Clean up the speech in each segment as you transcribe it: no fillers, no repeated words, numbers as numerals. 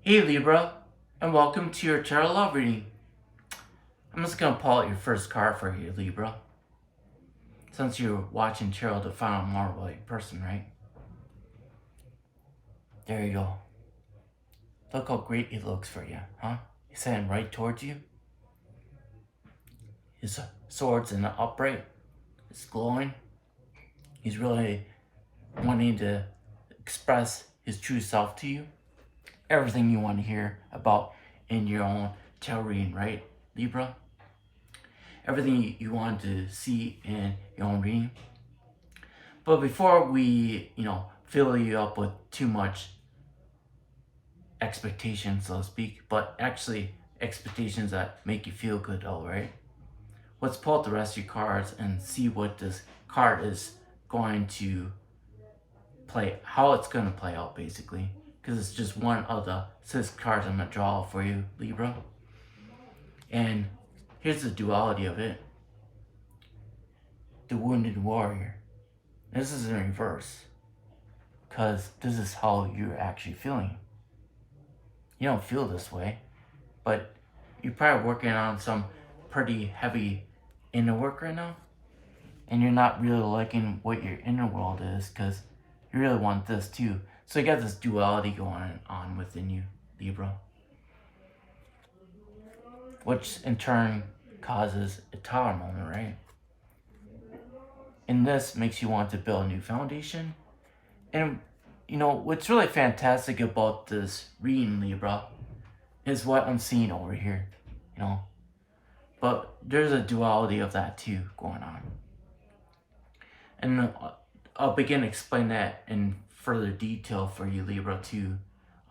Hey Libra, and welcome to your tarot love reading. I'm just gonna pull out your first card for you, Libra. Since you're watching tarot to find out more about your person, right? There you go. Look how great he looks for you, huh? He's heading right towards you. His sword's in the upright. It's glowing. He's really wanting to express his true self to you. Everything you want to hear about in your own tarot reading, right, Libra? Everything you want to see in your own reading. But before we, fill you up with too much expectation, so to speak, but actually expectations that make you feel good, all right? Let's pull out the rest of your cards and see what this card is going to play, how it's going to play out, basically. Because it's just one of the 6 cards I'm going to draw for you, Libra. And here's the duality of it. The Wounded Warrior. This is in reverse. Because this is how you're actually feeling. You don't feel this way, but you're probably working on some pretty heavy inner work right now, and you're not really liking what your inner world is because you really want this too. So you got this duality going on within you, Libra, which in turn causes a tower moment, right? And this makes you want to build a new foundation. And what's really fantastic about this reading, Libra, is what I'm seeing over here, But there's a duality of that too going on. And I'll begin to explain that in further detail for you, Libra, too.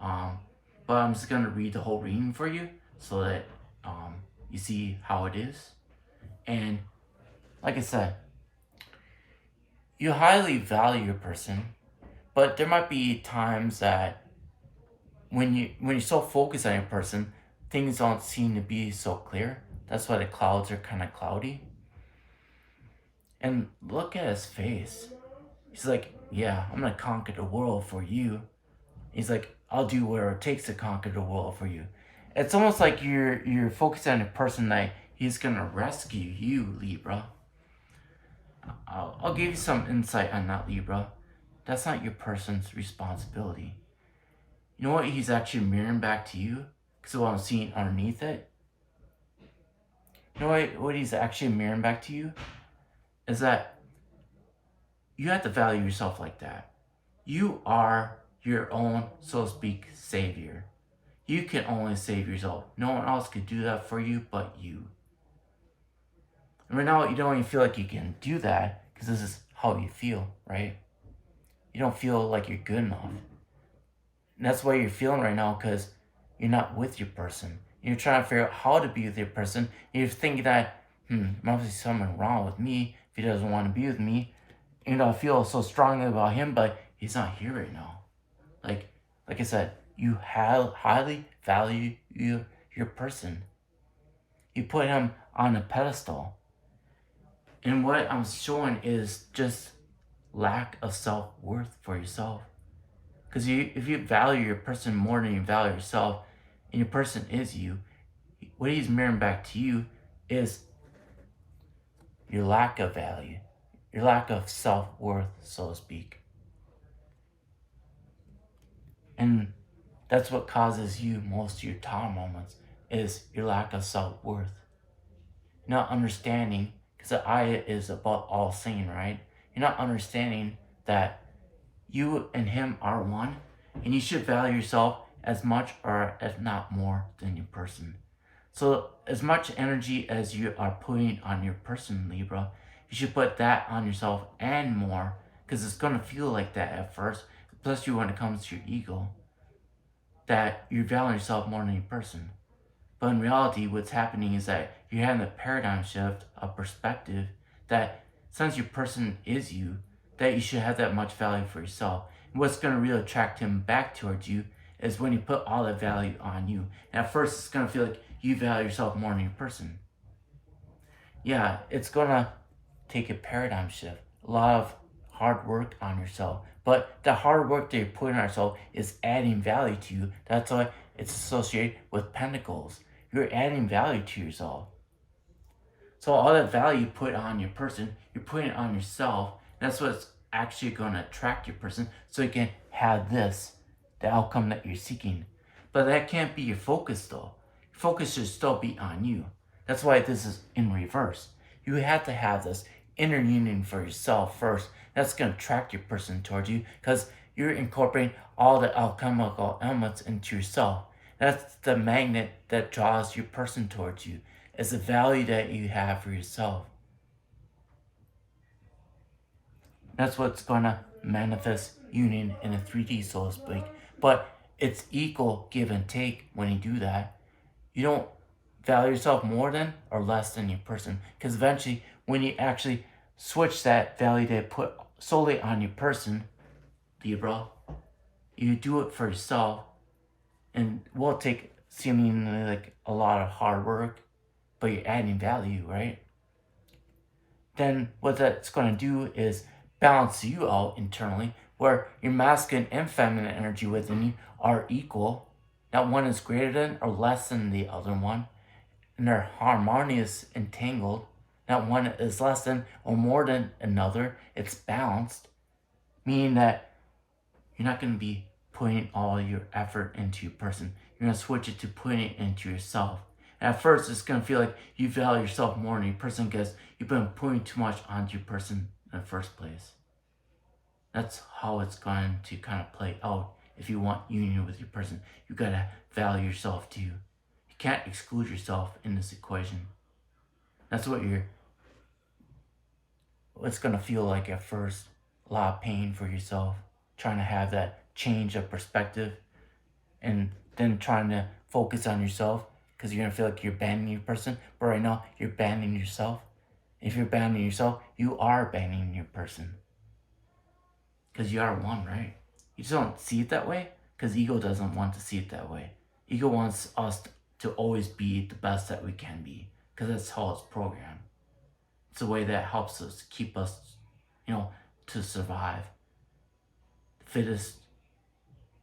But I'm just going to read the whole reading for you so that you see how it is. And like I said, you highly value your person, but there might be times that when you're so focused on your person, things don't seem to be so clear. That's why the clouds are kind of cloudy. And look at his face. He's like, yeah, I'm gonna conquer the world for you. He's like, I'll do whatever it takes to conquer the world for you. It's almost like you're focused on a person that he's gonna rescue you, Libra. I'll give you some insight on that, Libra. That's not your person's responsibility. You know what he's actually mirroring back to you? Because what I'm seeing underneath it. You know what he's actually mirroring back to you? Is that you have to value yourself like that. You are your own, so to speak, savior. You can only save yourself. No one else could do that for you but you. And right now, you don't even feel like you can do that because this is how you feel, right? You don't feel like you're good enough. And that's why you're feeling right now, because you're not with your person. You're trying to figure out how to be with your person. You're thinking that, must be something wrong with me if he doesn't want to be with me. I feel so strongly about him, but he's not here right now. Like I said, you highly value your person. You put him on a pedestal. And what I'm showing is just lack of self-worth for yourself. Because if you value your person more than you value yourself, and your person is you, what he's mirroring back to you is your lack of value, your lack of self-worth, so to speak. And that's what causes you most of your tower moments, is your lack of self-worth. Not understanding, because the ayah is about all seeing, right? You're not understanding that you and him are one, and you should value yourself as much or if not more than your person. So as much energy as you are putting on your person, Libra, you should put that on yourself and more, because it's going to feel like that at first, especially when it comes to your ego, that you're valuing yourself more than your person. But in reality, what's happening is that you're having a paradigm shift of perspective that since your person is you, that you should have that much value for yourself. And what's going to really attract him back towards you is when you put all that value on you. And at first, it's going to feel like you value yourself more than your person. Yeah, it's going to take a paradigm shift. A lot of hard work on yourself. But the hard work that you're putting on yourself is adding value to you. That's why it's associated with pentacles. You're adding value to yourself. So all that value you put on your person, you're putting it on yourself. That's what's actually going to attract your person, so you can have the outcome that you're seeking. But that can't be your focus though. Your focus should still be on you. That's why this is in reverse. You have to have this inner union for yourself first. That's going to attract your person towards you, because you're incorporating all the alchemical elements into yourself. That's the magnet that draws your person towards you. It's the value that you have for yourself. That's what's going to manifest union in a 3D, so to speak. But it's equal give and take when you do that. You don't value yourself more than or less than your person. Because eventually, when you actually switch that value to put solely on your person, Libra, you do it for yourself, and will take seemingly like a lot of hard work, but you're adding value, right? Then what that's going to do is balance you out internally, where your masculine and feminine energy within you are equal. Not one is greater than or less than the other one, and they're harmonious and tangled. Not one is less than or more than another. It's balanced, meaning that you're not going to be putting all your effort into your person. You're going to switch it to putting it into yourself. And at first, it's going to feel like you value yourself more than your person because you've been putting too much onto your person in the first place. That's how it's going to kind of play out. If you want union with your person, you got to value yourself too. You can't exclude yourself in this equation. That's what it's going to feel like at first. A lot of pain for yourself, trying to have that change of perspective, and then trying to focus on yourself, because you're going to feel like you're abandoning your person. But right now, you're abandoning yourself. If you're abandoning yourself, you are abandoning your person. Because you are one, right? You just don't see it that way, because ego doesn't want to see it that way. Ego wants us to always be the best that we can be, because that's how it's programmed. It's a way that helps us keep us, to survive. The fittest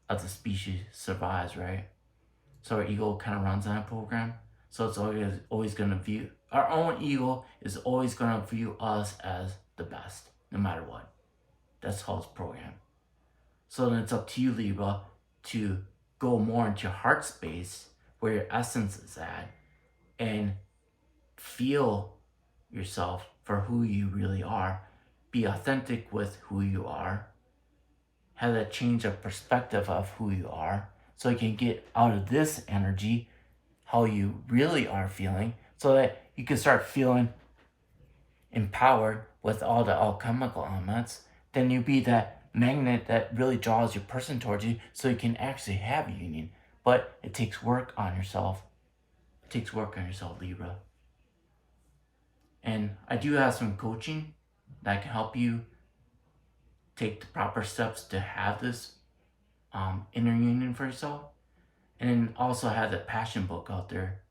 of the species survives, right? So our ego kind of runs on a program. So it's always going to view, our own ego is always going to view us as the best, no matter what. That's how it's programmed. So then it's up to you, Libra, to go more into your heart space, where your essence is at, and feel yourself for who you really are. Be authentic with who you are. Have that change of perspective of who you are, so you can get out of this energy how you really are feeling, so that you can start feeling empowered with all the alchemical elements. Then you be that magnet that really draws your person towards you, so you can actually have a union. But it takes work on yourself. It takes work on yourself, Libra. And I do have some coaching that can help you take the proper steps to have this inner union for yourself. And then also have that passion book out there.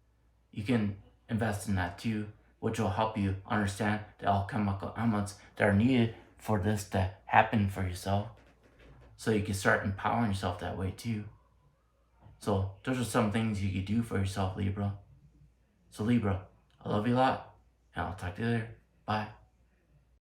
You can invest in that too, which will help you understand the alchemical elements that are needed for this to happen for yourself, so you can start empowering yourself that way too. So those are some things you could do for yourself, Libra. So Libra, I love you a lot, and I'll talk to you later. Bye.